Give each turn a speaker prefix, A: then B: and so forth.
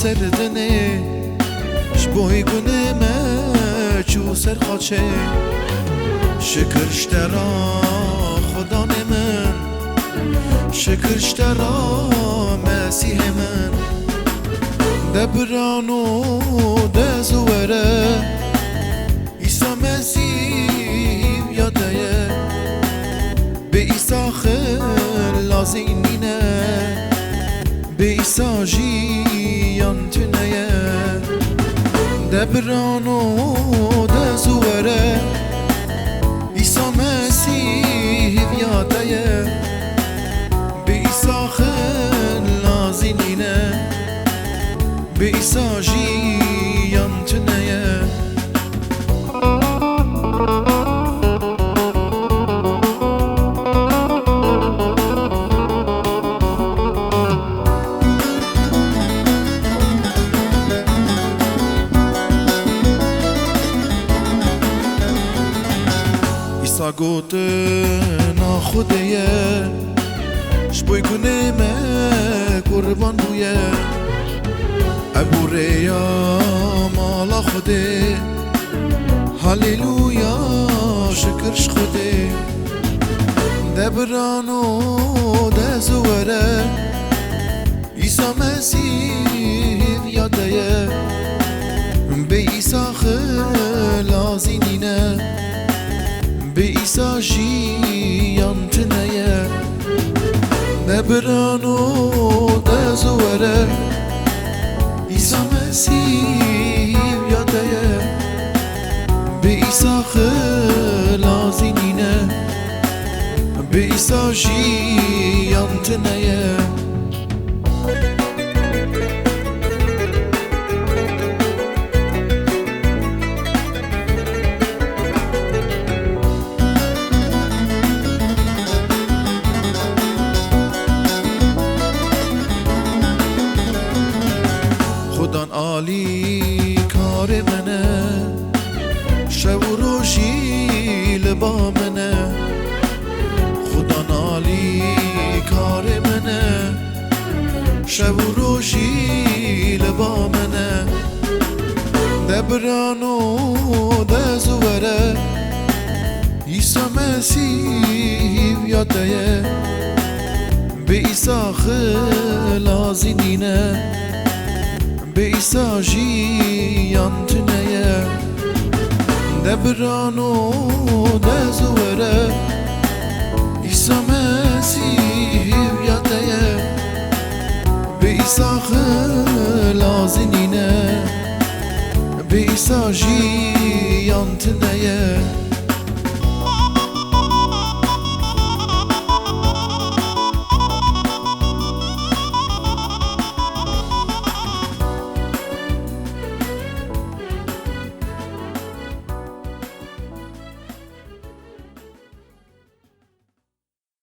A: سردنه شبوی گونه ما چو سر خاچه شکرش درا خدا من شکرش درا مسیح من دبرانو دزوره عیسی مسیح یاده به عیسی خلازینینه به عیسی جیان تنه دبرانو دزوره عیسی مسیح یاده به عیسی خلازینینه به عیسی جیان تنه عیسی گوت ناخودیه شبوی کنه ما قربان بویه ابوریا مالا خوده هلیلویا شکرش خوده دبرانو دزوره عیسی مسیح یاده به عیسی خلازینینه به عیسی جیان تنه دبرانو دزوره عیسی مسیح یاده به عیسی خلازینینه به عیسی جیان تنه خدان عالی کار منه شب و روشی لبا منه خدان عالی کار منه شب و روشی لبا منه دبرانو دزوره عیسی مسیح یاده به عیسی خلازینینه به عیسی جیان تنه دبرانو دزوره عیسی مسیح یاده به عیسی خلازینینه به عیسی جیان تنه